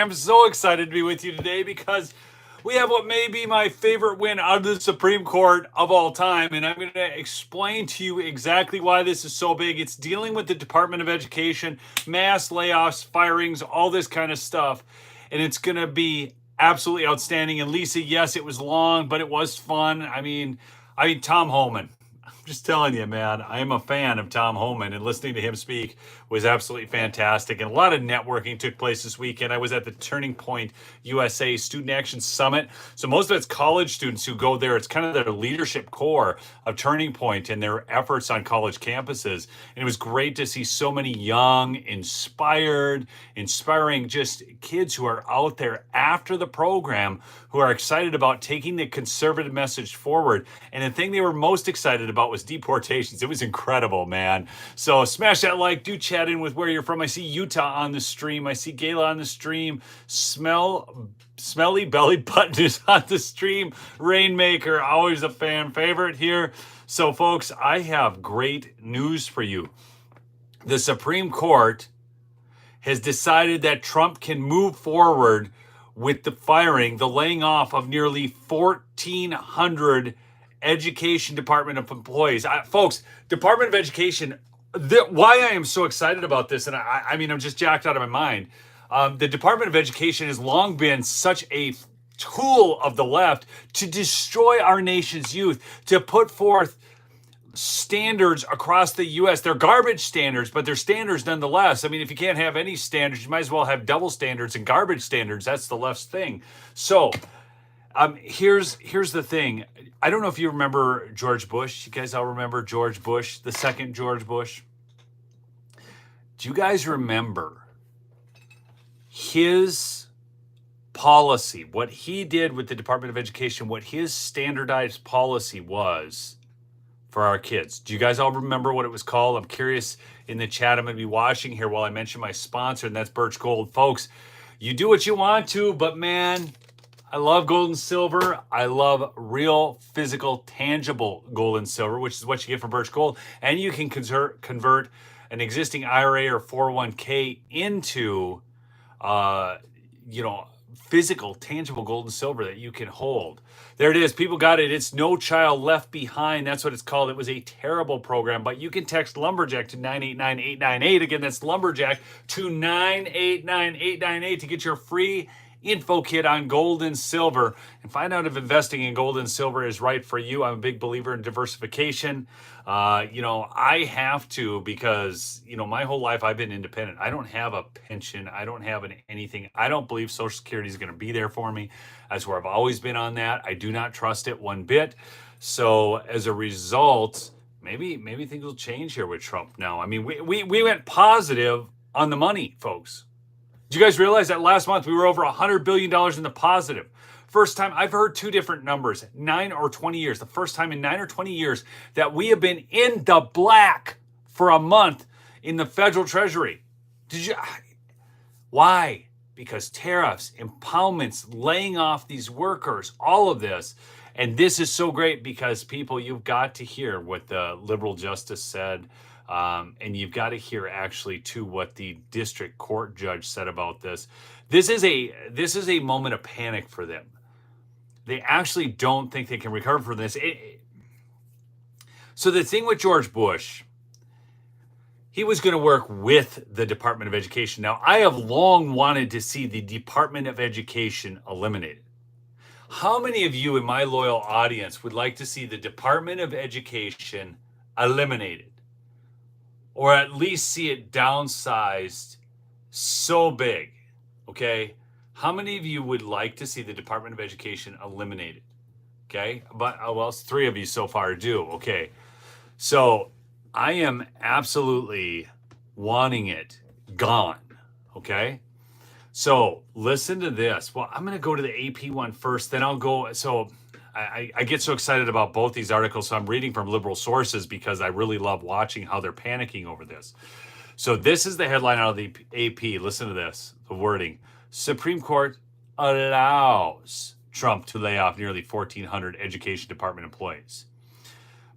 am so excited to be with you today because we have what may be my favorite win out of the Supreme Court of all time. And I'm going to explain to you exactly why this is so big. It's dealing with the Department of Education, mass layoffs, firings, all this kind of stuff. And it's going to be absolutely outstanding. And Lisa, yes, it was long, but it was fun. I mean, Tom Homan. I'm just telling you, man, I am a fan of Tom Homan, and listening to him speak was absolutely fantastic. And a lot of networking took place this weekend. I was at the Turning Point USA Student Action Summit. So most of it's college students who go there. It's kind of their leadership core of Turning Point and their efforts on college campuses. And it was great to see so many young, inspiring just kids who are out there after the program who are excited about taking the conservative message forward. And the thing they were most excited about was deportations. It was incredible, man. So smash that like, do chat in with where you're from. I see Utah on the stream. I see Gayla on the stream. Smelly Belly Button is on the stream. Rainmaker, always a fan favorite here. So folks, I have great news for you. The Supreme Court has decided that Trump can move forward with the laying off of nearly 1,400 Education Department of employees. Folks, Department of Education, why I am so excited about this, and I mean, I'm just jacked out of my mind. The Department of Education has long been such a tool of the left to destroy our nation's youth, to put forth standards across the U.S. They're garbage standards, but they're standards nonetheless. I mean, if you can't have any standards, you might as well have double standards and garbage standards. That's the left's thing. So here's the thing. I don't know if you remember George Bush. You guys all remember George Bush, the second George Bush? Do you guys remember his policy, what he did with the Department of Education, what his standardized policy was for our kids? Do you guys all remember what it was called? I'm curious in the chat. I'm going to be watching here while I mention my sponsor, and that's Birch Gold. Folks, you do what you want to, but man, I love gold and silver. I love real, physical, tangible gold and silver, which is what you get from Birch Gold. And you can convert an existing IRA or 401k into, physical, tangible gold and silver that you can hold. There it is. People got it. It's No Child Left Behind. That's what it's called. It was a terrible program, but you can text Lumberjack to 989-898. Again, that's Lumberjack to 989-898 to get your free info kit on gold and silver and find out if investing in gold and silver is right for you. I'm a big believer in diversification. I have to because, my whole life I've been independent. I don't have a pension. I don't have anything. I don't believe Social Security is going to be there for me. That's where I've always been on that. I do not trust it one bit. So as a result, maybe things will change here with Trump now. I mean, we went positive on the money, folks. Do you guys realize that last month we were over $100 billion in the positive? First time, I've heard two different numbers, 9 or 20 years. The first time in 9 or 20 years that we have been in the black for a month in the federal treasury. Why? Because tariffs, impoundments, laying off these workers, all of this. And this is so great because people, you've got to hear what the liberal justice said. And you've got to hear actually too what the district court judge said about this. This is a moment of panic for them. They actually don't think they can recover from this. So the thing with George Bush, he was going to work with the Department of Education. Now, I have long wanted to see the Department of Education eliminated. How many of you in my loyal audience would like to see the Department of Education eliminated? Or at least see it downsized so big, okay? How many of you would like to see the Department of Education eliminated, okay? But, well, 3 of you so far do, okay? So I am absolutely wanting it gone, okay? So listen to this. Well, I'm going to go to the AP one first, then I'll go, I get so excited about both these articles, so I'm reading from liberal sources because I really love watching how they're panicking over this. So this is the headline out of the AP. Listen to this, the wording. Supreme Court allows Trump to lay off nearly 1,400 Education Department employees.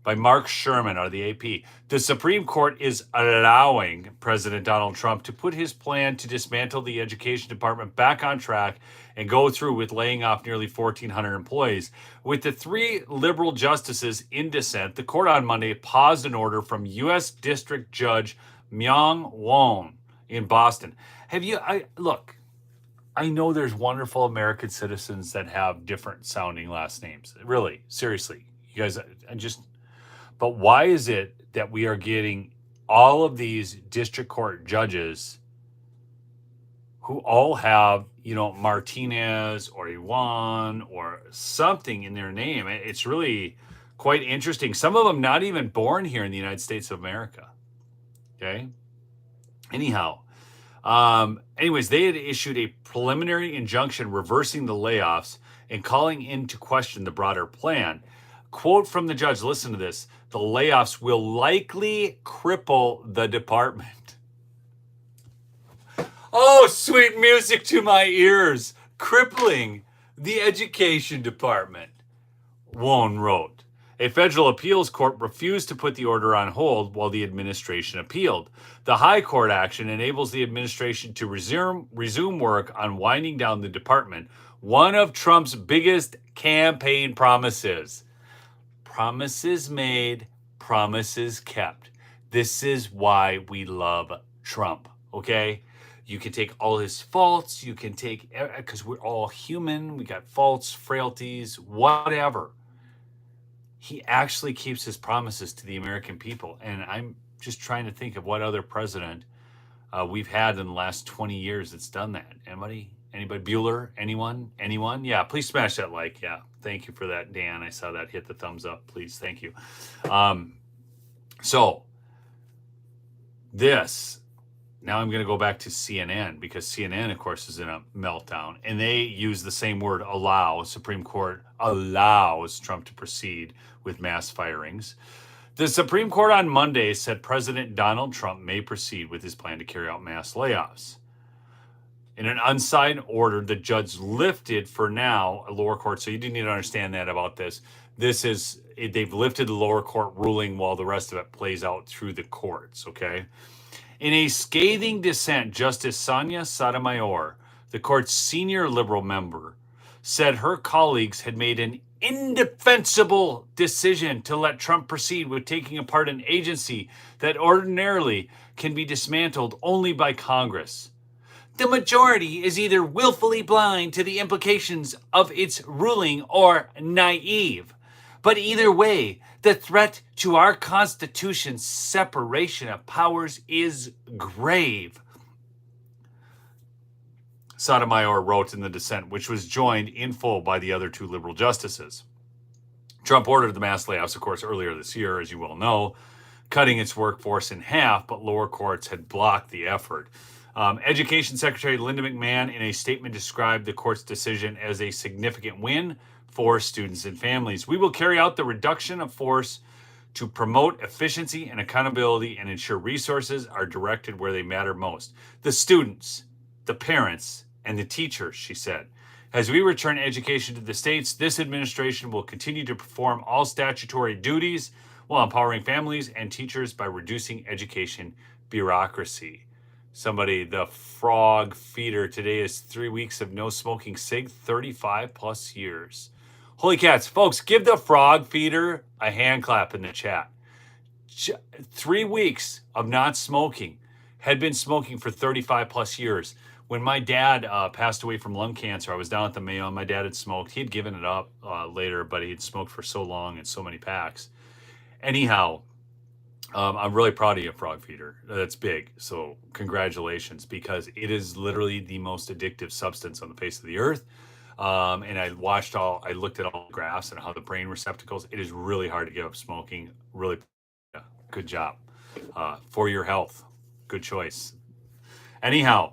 by Mark Sherman out of the AP. The Supreme Court is allowing President Donald Trump to put his plan to dismantle the education department back on track and go through with laying off nearly 1,400 employees. With the 3 liberal justices in dissent, the court on Monday paused an order from U.S. District Judge Myung Won in Boston. Look, I know there's wonderful American citizens that have different sounding last names. Really, seriously. You guys, but why is it that we are getting all of these district court judges who all have, Martinez or Iwan or something in their name? It's really quite interesting. Some of them not even born here in the United States of America. Okay. Anyhow, anyways, they had issued a preliminary injunction reversing the layoffs and calling into question the broader plan. Quote from the judge, listen to this: the layoffs will likely cripple the department. Oh, sweet music to my ears. Crippling the education department, Won wrote. A federal appeals court refused to put the order on hold while the administration appealed. The high court action enables the administration to resume work on winding down the department, one of Trump's biggest campaign promises. Promises made, promises kept. This is why we love Trump, okay? You can take all his faults, you can take, because we're all human, we got faults, frailties, whatever. He actually keeps his promises to the American people. And I'm just trying to think of what other president we've had in the last 20 years that's done that. Anybody? Bueller? Anyone? Yeah, please smash that like. Yeah, thank you for that, Dan. I saw that. Hit the thumbs up, please. Thank you. So this, now I'm going to go back to CNN, because CNN, of course, is in a meltdown. And they use the same word, allow. Supreme Court allows Trump to proceed with mass firings. The Supreme Court on Monday said President Donald Trump may proceed with his plan to carry out mass layoffs. In an unsigned order, the judge lifted, for now, a lower court. So you do need to understand that about this. They've lifted the lower court ruling while the rest of it plays out through the courts, okay? In a scathing dissent, Justice Sonia Sotomayor, the court's senior liberal member, said her colleagues had made an indefensible decision to let Trump proceed with taking apart an agency that ordinarily can be dismantled only by Congress. The majority is either willfully blind to the implications of its ruling or naive. But either way, the threat to our Constitution's separation of powers is grave, Sotomayor wrote in the dissent, which was joined in full by the other 2 liberal justices. Trump ordered the mass layoffs, of course, earlier this year, as you well know, cutting its workforce in half, but lower courts had blocked the effort. Education Secretary Linda McMahon, in a statement, described the court's decision as a significant win for students and families. We will carry out the reduction of force to promote efficiency and accountability and ensure resources are directed where they matter most. The students, the parents, and the teachers, she said. As we return education to the states, this administration will continue to perform all statutory duties while empowering families and teachers by reducing education bureaucracy. Somebody, the frog feeder, today is 3 weeks of no smoking cig, 35 plus years. Holy cats, folks, give the frog feeder a hand clap in the chat. 3 weeks of not smoking, had been smoking for 35 plus years. When my dad passed away from lung cancer, I was down at the Mayo, and my dad had smoked. He had given it up later, but he had smoked for so long and so many packs. Anyhow, I'm really proud of you, frog feeder. That's big. So congratulations, because it is literally the most addictive substance on the face of the earth. And I looked at all the graphs and how the brain receptacles, it is really hard to give up smoking. Really, good job. For your health. Good choice. Anyhow,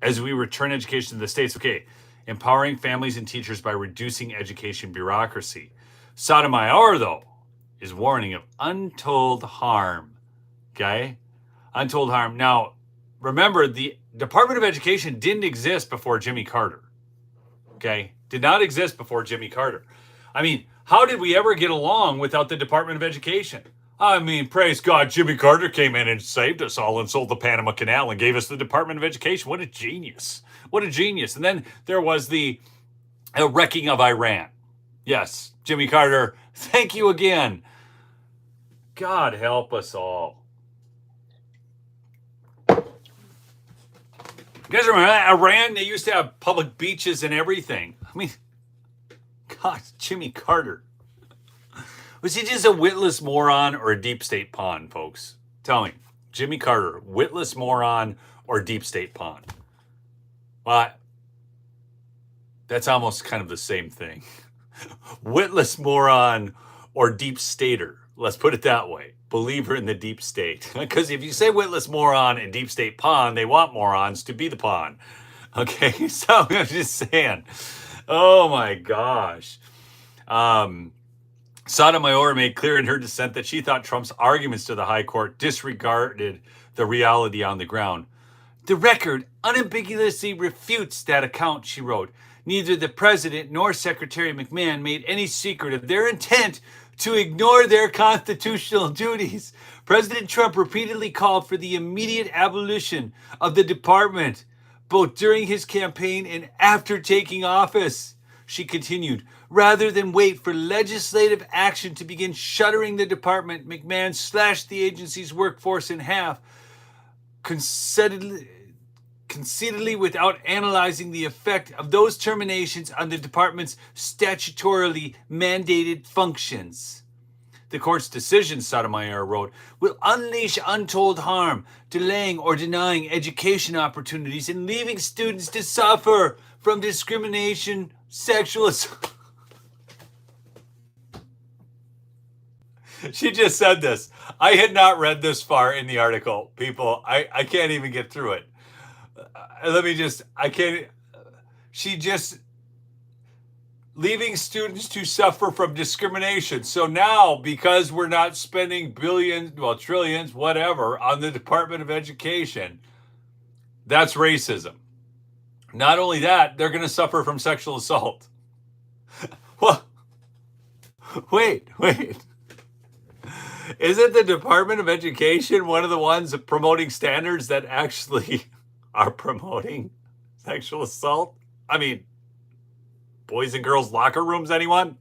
as we return education to the states, okay, empowering families and teachers by reducing education bureaucracy. Sotomayor, though, is warning of untold harm, okay? Untold harm. Now, remember, the Department of Education didn't exist before Jimmy Carter, okay? Did not exist before Jimmy Carter. I mean, how did we ever get along without the Department of Education? I mean, praise God, Jimmy Carter came in and saved us all and sold the Panama Canal and gave us the Department of Education. What a genius. What a genius. And then there was the wrecking of Iran. Yes, Jimmy Carter, thank you again. God help us all. You guys remember Iran? They used to have public beaches and everything. I mean, God, Jimmy Carter. Was he just a witless moron or a deep state pawn, folks? Tell me. Jimmy Carter, witless moron or deep state pawn? Well, that's almost kind of the same thing. Witless moron or deep stater. Let's put it that way. Believer in the deep state. Because if you say witless moron and deep state pawn, they want morons to be the pawn. Okay, so I'm just saying. Oh my gosh. Sotomayor made clear in her dissent that she thought Trump's arguments to the high court disregarded the reality on the ground. The record unambiguously refutes that account, she wrote. Neither the president nor Secretary McMahon made any secret of their intent to ignore their constitutional duties. President Trump repeatedly called for the immediate abolition of the department, both during his campaign and after taking office. She continued, rather than wait for legislative action to begin shuttering the department, McMahon slashed the agency's workforce in half, conceitedly without analyzing the effect of those terminations on the department's statutorily mandated functions. The court's decision, Sotomayor wrote, will unleash untold harm, delaying or denying education opportunities and leaving students to suffer from discrimination, sexual assault. She just said this. I had not read this far in the article, people. I can't even get through it. She just, leaving students to suffer from discrimination. So now, because we're not spending billions, well, trillions, whatever, on the Department of Education, that's racism. Not only that, they're going to suffer from sexual assault. Well, wait. Isn't the Department of Education one of the ones promoting standards that actually are promoting sexual assault? I mean, boys and girls locker rooms, anyone?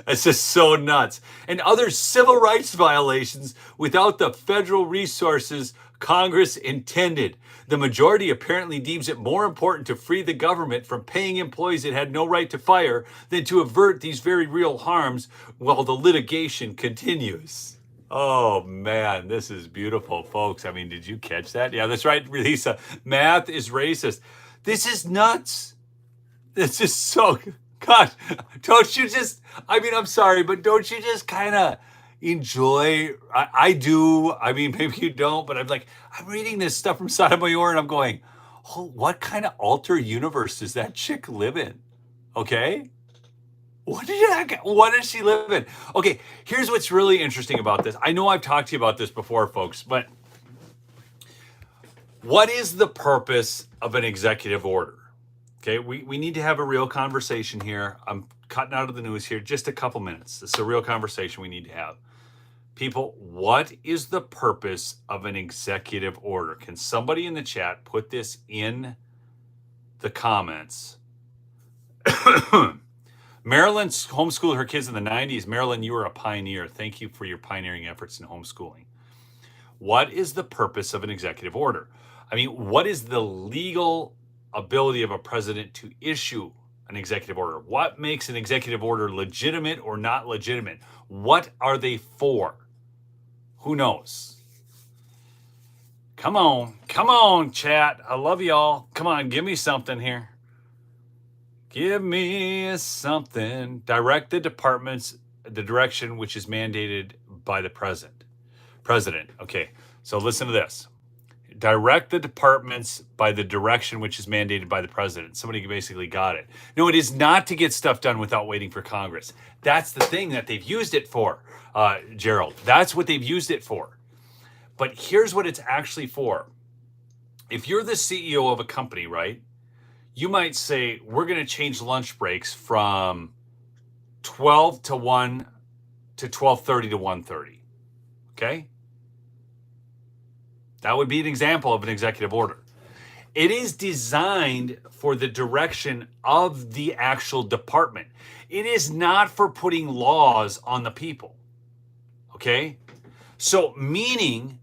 It's just so nuts. And other civil rights violations without the federal resources Congress intended. The majority apparently deems it more important to free the government from paying employees it had no right to fire than to avert these very real harms while the litigation continues. Oh, man, this is beautiful, folks. I mean, did you catch that? Yeah, that's right, Lisa. Math is racist. This is nuts. This is so... God, don't you just... I mean, I'm sorry, but don't you just kind of enjoy... I do. I mean, maybe you don't, but I'm reading this stuff from Sotomayor, and I'm going, oh, what kind of alter universe does that chick live in? Okay? What does she live in? Okay, here's what's really interesting about this. I know I've talked to you about this before, folks, but what is the purpose of an executive order? Okay, we need to have a real conversation here. I'm cutting out of the news here just a couple minutes. It's a real conversation we need to have. People, what is the purpose of an executive order? Can somebody in the chat put this in the comments? Marilyn homeschooled her kids in the 90s. Marilyn, you were a pioneer. Thank you for your pioneering efforts in homeschooling. What is the purpose of an executive order? I mean, what is the legal ability of a president to issue an executive order? What makes an executive order legitimate or not legitimate? What are they for? Who knows? Come on, chat. I love y'all. Come on, give me something here. Give me something. Direct the departments the direction which is mandated by the president. Okay, so listen to this. Direct the departments by the direction which is mandated by the president. Somebody basically got it. No, it is not to get stuff done without waiting for Congress. That's the thing that they've used it for, Gerald. That's what they've used it for. But here's what it's actually for. If you're the CEO of a company, right, you might say, we're going to change lunch breaks from 12 to 1 to 12:30 to 1:30. Okay? That would be an example of an executive order. It is designed for the direction of the actual department. It is not for putting laws on the people. Okay? So, meaning,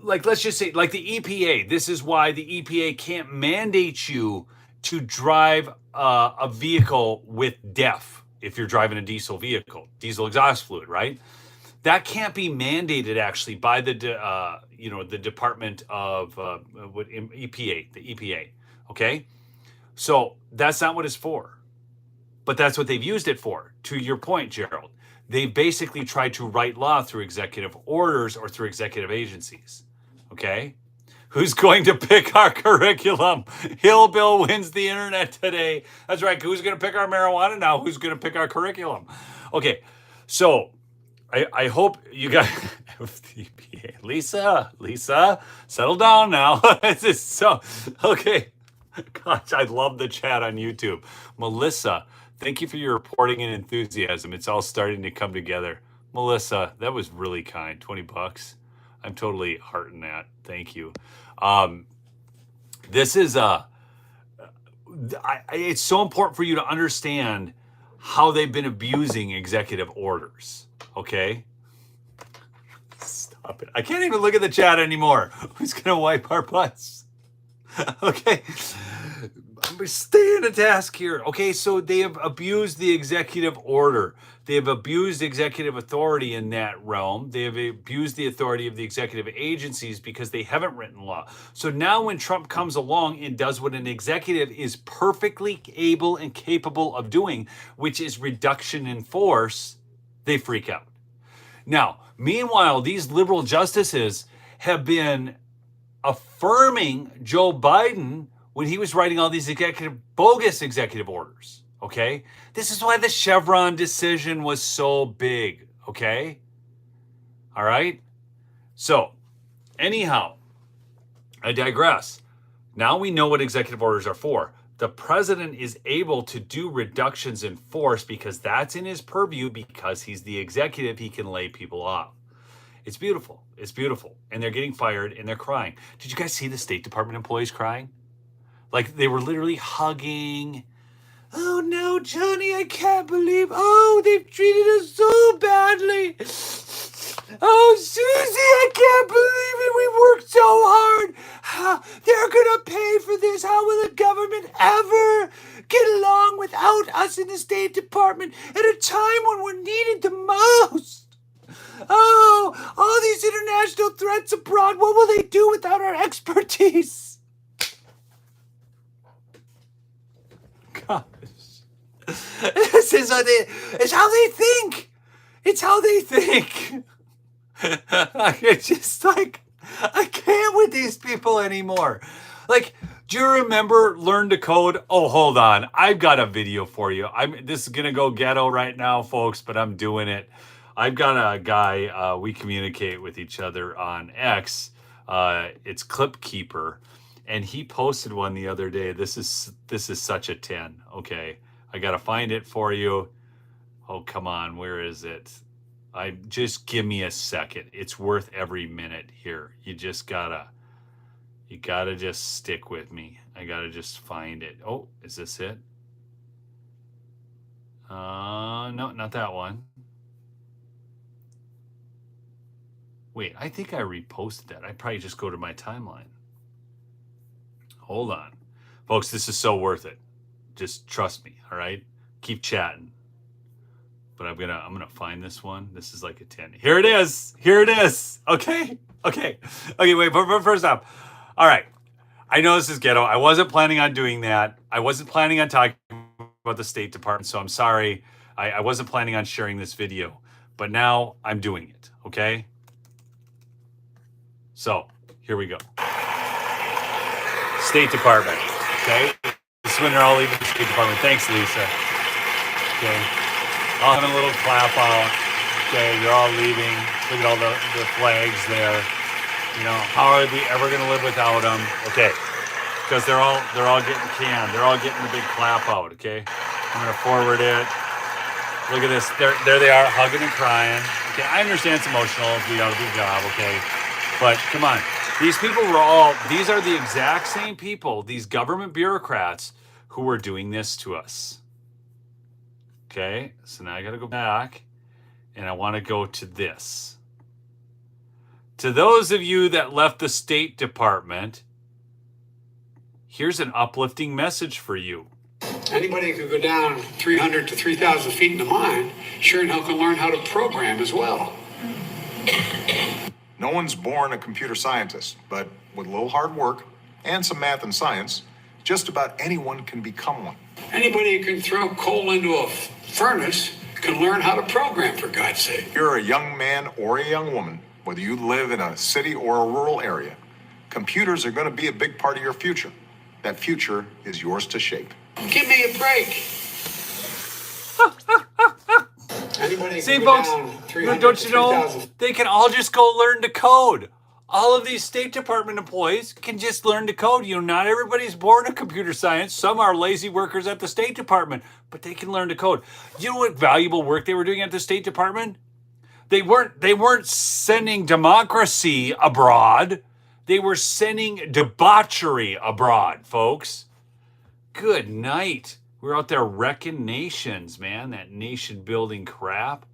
like, let's just say, like the EPA, this is why the EPA can't mandate you to drive a vehicle with DEF if you're driving a diesel vehicle, diesel exhaust fluid, right? That can't be mandated actually by the the Department of EPA, the EPA. Okay, so that's not what it's for, but that's what they've used it for. To your point, Gerald, they basically tried to write law through executive orders or through executive agencies. Okay, who's going to pick our curriculum? Hill Bill wins the internet today. That's right. Who's going to pick our marijuana now? Who's going to pick our curriculum? Okay, so. I hope you guys, Lisa, settle down now. It's just so, okay. Gosh, I love the chat on YouTube. Melissa, thank you for your reporting and enthusiasm. It's all starting to come together. Melissa, that was really kind. $20. I'm totally hearting that. Thank you. This is it's so important for you to understand how they've been abusing executive orders. Okay? Stop it. I can't even look at the chat anymore. Who's going to wipe our butts? Okay. I'm staying a task here. Okay, so they have abused the executive order. They have abused executive authority in that realm. They have abused the authority of the executive agencies because they haven't written law. So now when Trump comes along and does what an executive is perfectly able and capable of doing, which is reduction in force, they freak out. Now, meanwhile, these liberal justices have been affirming Joe Biden when he was writing all these bogus executive orders, okay? This is why the Chevron decision was so big, okay? All right? So, anyhow, I digress. Now we know what executive orders are for. The president is able to do reductions in force because that's in his purview because he's the executive. He can lay people off. It's beautiful. It's beautiful. And they're getting fired and they're crying. Did you guys see the State Department employees crying? Like they were literally hugging. Oh no, Johnny, I can't believe. Oh, they've treated us so badly. Oh, Susie, I can't believe it. We worked so hard. They're going to pay for this. How will the government ever get along without us in the State Department at a time when we're needed the most? Oh, all these international threats abroad, what will they do without our expertise? Gosh. It's how they think. It's how they think. It's just like, I can't with these people anymore. Like, do you remember Learn to Code? Oh, hold on. I've got a video for you. This is going to go ghetto right now, folks, but I'm doing it. I've got a guy, we communicate with each other on X. It's Clip Keeper. And he posted one the other day. This is such a 10. Okay. I got to find it for you. Oh, come on. Where is it? Just give me a second. It's worth every minute here. You gotta just stick with me. I gotta just find it. Oh, is this it? No, not that one. Wait, I think I reposted that. I probably just go to my timeline. Hold on. Folks, this is so worth it. Just trust me, all right? Keep chatting. But I'm gonna find this one. This is like a 10. Here it is. Okay. Wait, but first off, all right. I know this is ghetto. I wasn't planning on doing that. I wasn't planning on talking about the State Department, so I'm sorry. I wasn't planning on sharing this video, but now I'm doing it. Okay. So here we go. State Department. Okay. This is when they're all leaving the State Department. Thanks, Lisa. Okay. All having a little clap out. Okay, you're all leaving. Look at all the flags there. You know, how are we ever going to live without them? Okay, because they're all getting canned. They're all getting the big clap out. Okay, I'm going to forward it. Look at this. There they are, hugging and crying. Okay, I understand it's emotional. We got to do the job, okay? But come on. These people these are the exact same people, these government bureaucrats who were doing this to us. Okay, so now I got to go back and I want to go to this. To those of you that left the State Department, here's an uplifting message for you. Anybody who could go down 300 to 3,000 feet in the mine, sure and hell can learn how to program as well. No one's born a computer scientist, but with a little hard work and some math and science, just about anyone can become one. Anybody who can throw coal into a furnace can learn how to program, for God's sake. If you're a young man or a young woman, whether you live in a city or a rural area, computers are going to be a big part of your future. That future is yours to shape. Give me a break. Anybody See, can go folks, down 300 don't to you know, 3,000. they can all just go learn to code. All of these State Department employees can just learn to code. You know, not everybody's born in computer science. Some are lazy workers at the State Department, but they can learn to code. You know what valuable work they were doing at the State Department? They weren't sending democracy abroad. They were sending debauchery abroad, folks. Good night. We're out there wrecking nations, man. That nation building crap.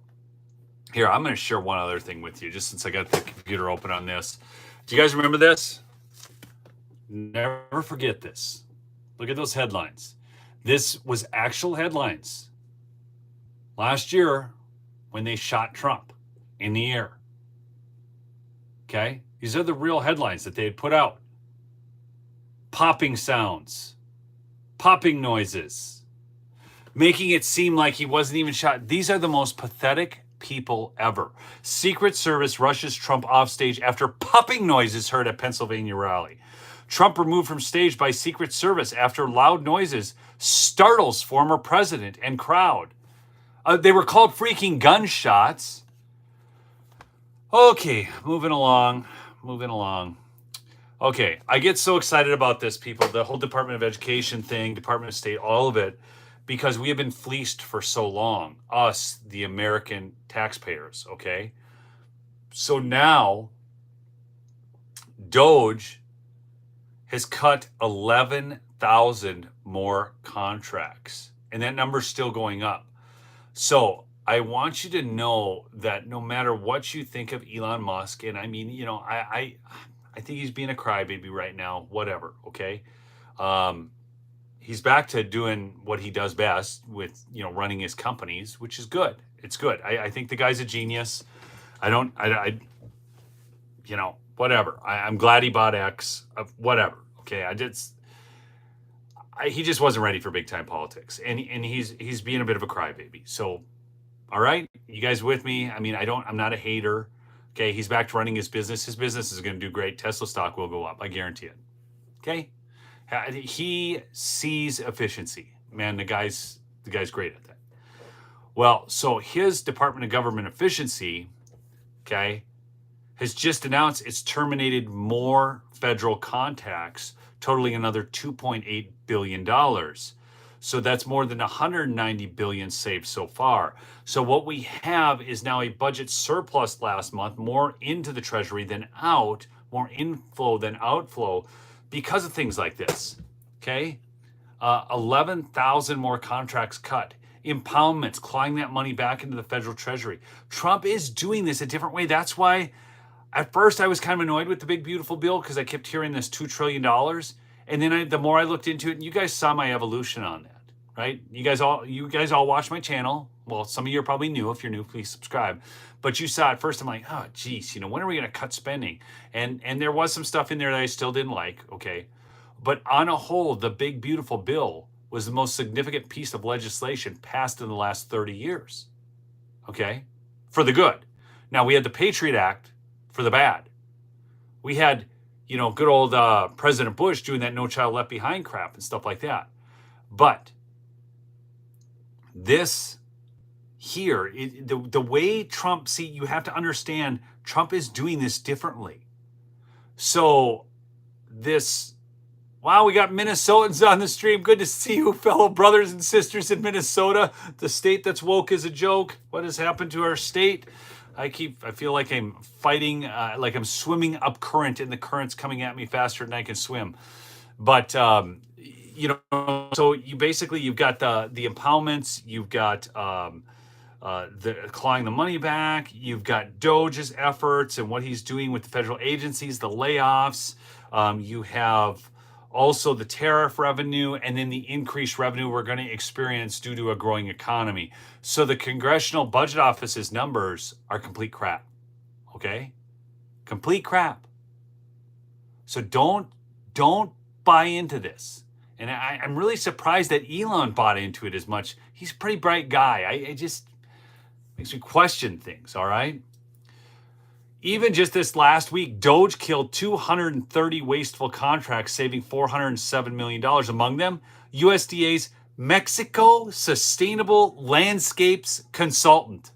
Here, I'm going to share one other thing with you, just since I got the computer open on this. Do you guys remember this? Never forget this. Look at those headlines. This was actual headlines last year when they shot Trump in the air. Okay? These are the real headlines that they had put out. Popping sounds. Popping noises. Making it seem like he wasn't even shot. These are the most pathetic people ever. Secret Service rushes Trump off stage after popping noises heard at Pennsylvania rally. Trump removed from stage by Secret Service after loud noises startles former president and crowd. They were called freaking gunshots. Okay, moving along. Okay, I get so excited about this, people. The whole Department of Education thing, Department of State, all of it, because we have been fleeced for so long, us, the American taxpayers, okay? So now, Doge has cut 11,000 more contracts, and that number's still going up. So I want you to know that no matter what you think of Elon Musk, and I mean, you know, I think he's being a crybaby right now, whatever, okay? He's back to doing what he does best with, you know, running his companies, which is good. It's good. I think the guy's a genius. I you know, whatever. I'm glad he bought X, whatever. Okay, he just wasn't ready for big time politics, and he's being a bit of a crybaby. So, all right, you guys with me? I mean, I'm not a hater. Okay, he's back to running his business. His business is going to do great. Tesla stock will go up. I guarantee it. Okay, he sees efficiency. Man, the guy's great at that. Well, so his Department of Government Efficiency, okay, has just announced it's terminated more federal contacts, totaling another $2.8 billion. So that's more than $190 billion saved so far. So what we have is now a budget surplus last month, more into the Treasury than out, more inflow than outflow because of things like this, okay? 11,000 more contracts cut. Impoundments, clawing that money back into the federal Treasury. Trump is doing this a different way. That's why at first I was kind of annoyed with the big beautiful bill because I kept hearing this $2 trillion. And then the more I looked into it, and you guys saw my evolution on that, right? You guys all watch my channel. Well, some of you are probably new. If you're new, please subscribe. But you saw it first. I'm like, oh, geez, you know, when are we going to cut spending? And there was some stuff in there that I still didn't like, okay? But on a whole, the big beautiful bill was the most significant piece of legislation passed in the last 30 years, okay? For the good. Now, we had the Patriot Act for the bad. We had, you know, good old President Bush doing that No Child Left Behind crap and stuff like that. But this here, the way Trump, see, you have to understand, Trump is doing this differently. So this, Wow, we got Minnesotans on the stream. Good to see you, fellow brothers and sisters in Minnesota, the state that's woke is a joke. What has happened to our state? I feel like I'm fighting, like I'm swimming up current, and the current's coming at me faster than I can swim. But you know, so you've got the impoundments, you've got the clawing the money back, you've got Doge's efforts and what he's doing with the federal agencies, the layoffs. You have also the tariff revenue, and then the increased revenue we're going to experience due to a growing economy. So the Congressional Budget Office's numbers are complete crap. Okay? Complete crap. So don't buy into this. And I'm really surprised that Elon bought into it as much. He's a pretty bright guy. I just makes me question things, all right? Even just this last week, Doge killed 230 wasteful contracts, saving $407 million. Among them, USDA's Mexico Sustainable Landscapes Consultant.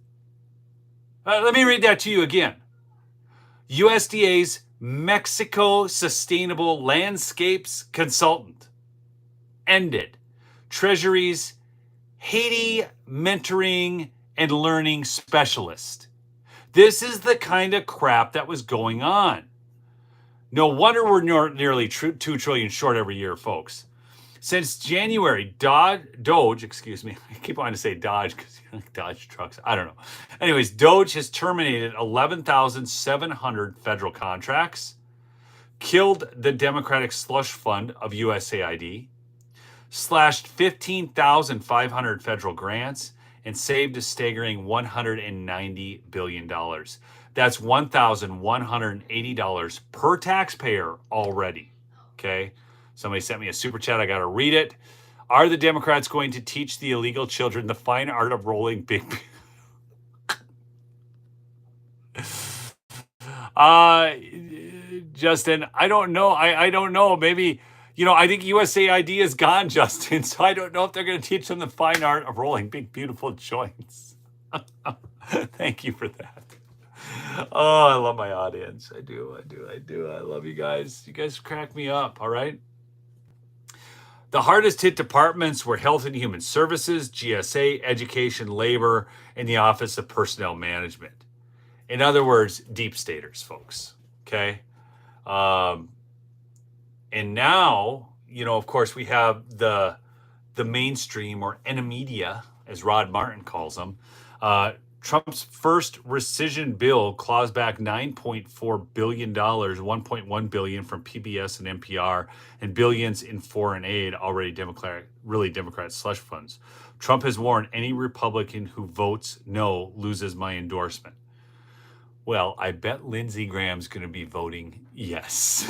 Let me read that to you again. USDA's Mexico Sustainable Landscapes Consultant ended Treasury's Haiti Mentoring and Learning Specialist. This is the kind of crap that was going on. No wonder we're nearly 2 trillion short every year, folks. Since January, Doge, excuse me, I keep wanting to say Dodge because like Dodge trucks. I don't know. Anyways, Doge has terminated 11,700 federal contracts, killed the Democratic slush fund of USAID, slashed 15,500 federal grants, and saved a staggering $190 billion. That's $1,180 per taxpayer already. Okay? Somebody sent me a super chat. I got to read it. Are the Democrats going to teach the illegal children the fine art of rolling big... Justin, I don't know. I don't know. Maybe... You know, I think USAID is gone, Justin, so I don't know if they're going to teach them the fine art of rolling big, beautiful joints. Thank you for that. Oh, I love my audience. I do. I love you guys. You guys crack me up, all right? The hardest hit departments were Health and Human Services, GSA, Education, Labor, and the Office of Personnel Management. In other words, deep staters, folks, okay? And now, you know, of course, we have the mainstream, or media, as Rod Martin calls them. Trump's first rescission bill claws back $9.4 billion, $1.1 billion from PBS and NPR, and billions in foreign aid, already Democrat slush funds. Trump has warned any Republican who votes no loses my endorsement. Well, I bet Lindsey Graham's going to be voting yes.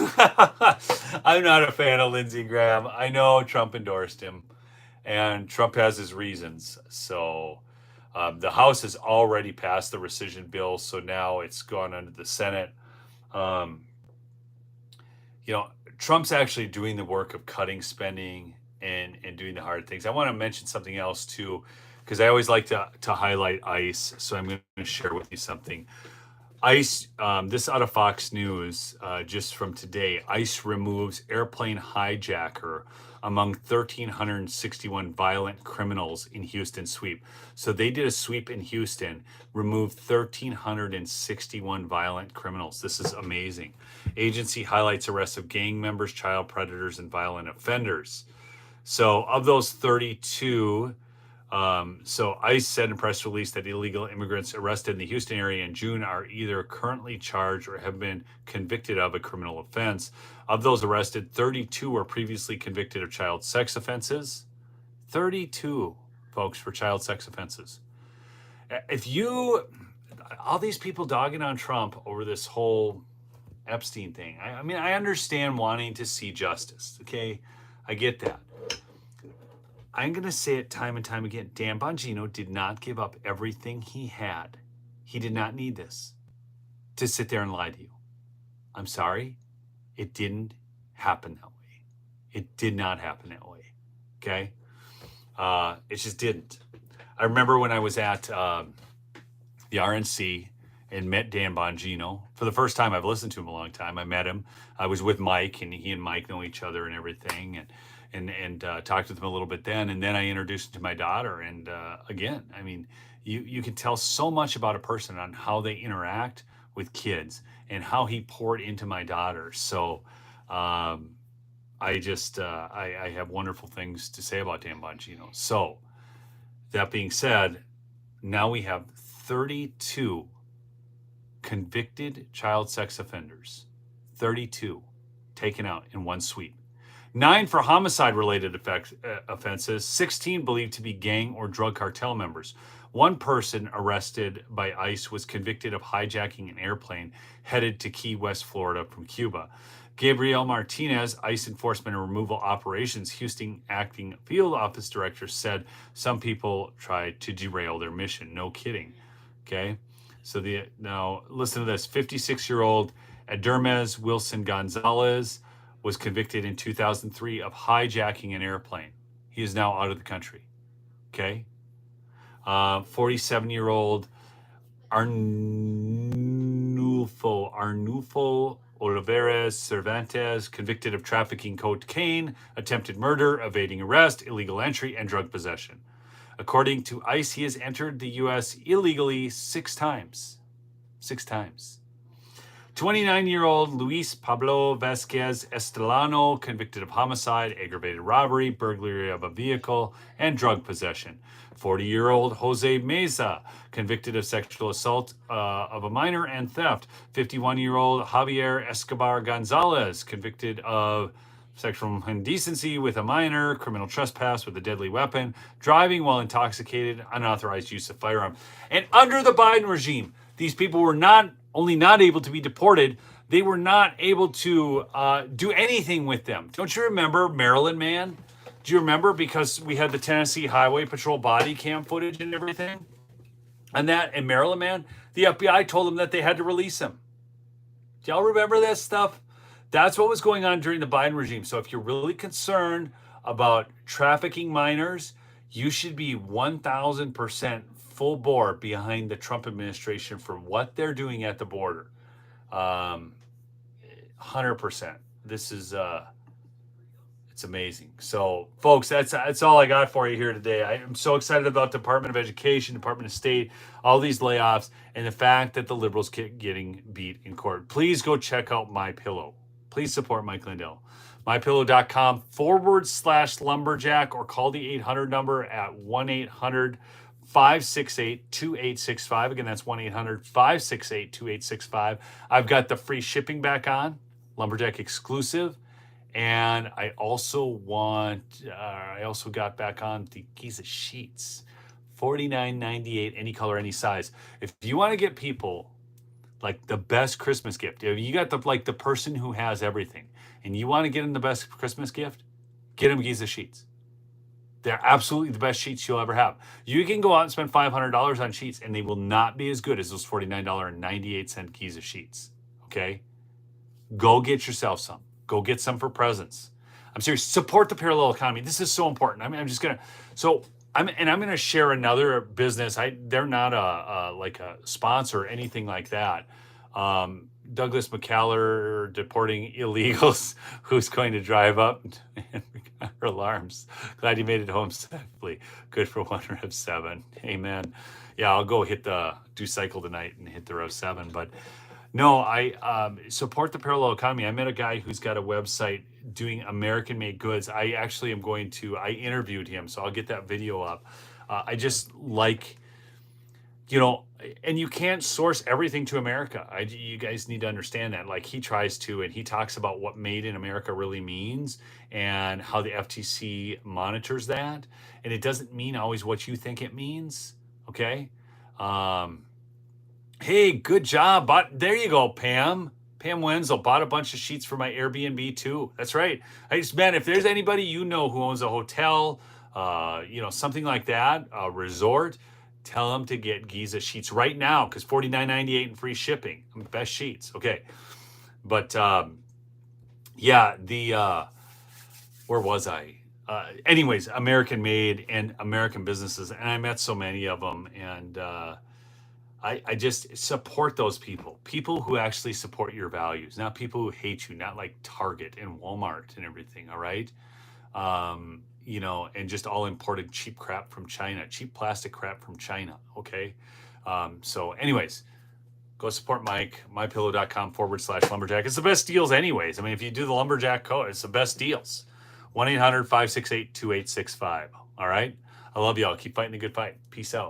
I'm not a fan of Lindsey Graham. I know Trump endorsed him, and Trump has his reasons. So the House has already passed the rescission bill, so now it's gone under the Senate. You know, Trump's actually doing the work of cutting spending and doing the hard things. I want to mention something else, too, because I always like to highlight ICE, so I'm going to share with you something. ICE, this out of Fox News, just from today, ICE removes airplane hijacker among 1,361 violent criminals in Houston sweep. So they did a sweep in Houston, removed 1,361 violent criminals. This is amazing. Agency highlights arrests of gang members, child predators, and violent offenders. So of those 32... So ICE said in a press release that illegal immigrants arrested in the Houston area in June are either currently charged or have been convicted of a criminal offense. Of those arrested, 32 were previously convicted of child sex offenses. 32, folks, for child sex offenses. All these people dogging on Trump over this whole Epstein thing. I mean, I understand wanting to see justice, okay? I get that. I'm going to say it time and time again. Dan Bongino did not give up everything he had. He did not need this to sit there and lie to you. I'm sorry. It didn't happen that way. It did not happen that way. Okay? It just didn't. I remember when I was at the RNC and met Dan Bongino for the first time. I've listened to him a long time. I met him. I was with Mike, and he and Mike know each other and everything, and talked with him a little bit then. And then I introduced him to my daughter. And again, I mean, you can tell so much about a person on how they interact with kids and how he poured into my daughter. So I just I have wonderful things to say about Dan Bongino. So that being said, now we have 32 convicted child sex offenders, 32 taken out in one sweep. 9 for homicide-related offenses, 16 believed to be gang or drug cartel members. One person arrested by ICE was convicted of hijacking an airplane headed to Key West, Florida from Cuba. Gabriel Martinez, ICE Enforcement and Removal Operations Houston Acting Field Office Director, said some people tried to derail their mission. No kidding. Okay. So now listen to this. 56-year-old Adermez Wilson Gonzalez was convicted in 2003 of hijacking an airplane. He is now out of the country. Okay. 47-year-old Arnulfo Olivares Cervantes, convicted of trafficking cocaine, attempted murder, evading arrest, illegal entry, and drug possession. According to ICE, he has entered the U.S. illegally 6 times. 6 times. 29-year-old Luis Pablo Vasquez Estelano, convicted of homicide, aggravated robbery, burglary of a vehicle, and drug possession. 40-year-old Jose Meza, convicted of sexual assault of a minor and theft. 51-year-old Javier Escobar Gonzalez, convicted of sexual indecency with a minor, criminal trespass with a deadly weapon, driving while intoxicated, unauthorized use of firearm. And under the Biden regime, these people were not only not able to be deported, they were not able to do anything with them. Don't you remember Maryland Man? Do you remember? Because we had the Tennessee Highway Patrol body cam footage and everything. And that, in Maryland Man, the FBI told them that they had to release him. Do y'all remember that stuff? That's what was going on during the Biden regime. So if you're really concerned about trafficking minors, you should be 1,000% full bore behind the Trump administration for what they're doing at the border. 100%. This is it's amazing. So, folks, that's all I got for you here today. I am so excited about Department of Education, Department of State, all these layoffs, and the fact that the liberals keep getting beat in court. Please go check out MyPillow. Please support Mike Lindell. MyPillow.com/lumberjack, or call the 800 number at 1-800-568-2865. Again, that's 1-800-568-2865. I've got the free shipping back on, Lumberjack exclusive. And I also got back on the Giza sheets, $49.98, any color, any size. If you want to get people like the best Christmas gift, if you got the person who has everything, and you want to get them the best Christmas gift, get them Giza sheets. They're absolutely the best sheets you'll ever have. You can go out and spend $500 on sheets, and they will not be as good as those $49.98 Giza sheets. Okay, go get yourself some. Go get some for presents. I'm serious. Support the parallel economy. This is so important. I'm just gonna. So I'm gonna share another business. They're not a sponsor or anything like that. Douglas McCallum deporting illegals. Who's going to drive up and our alarms? Glad you made it home safely. Good for one Rev 7. Amen. Yeah, I'll go do cycle tonight and hit the Rev 7, but. No, I support the parallel economy. I met a guy who's got a website doing American-made goods. I interviewed him, so I'll get that video up. I just like, and you can't source everything to America. You guys need to understand that. Like, he tries to, and he talks about what made in America really means and how the FTC monitors that. And it doesn't mean always what you think it means, okay? Hey, good job. There you go, Pam. Pam Wenzel bought a bunch of sheets for my Airbnb too. That's right. Man, if there's anybody who owns a hotel, something like that, a resort, tell them to get Giza sheets right now, because $49.98 and free shipping. Best sheets. Okay. But where was I? Anyways, American made and American businesses, and I met so many of them, and I just support those people who actually support your values, not people who hate you, not like Target and Walmart and everything. All right. You know, and just all imported cheap crap from China, cheap plastic crap from China. Okay. So anyways, go support Mike, mypillow.com/lumberjack. It's the best deals anyways. I mean, if you do the lumberjack code, it's the best deals. 1-800-568-2865. All right. I love y'all. Keep fighting the good fight. Peace out.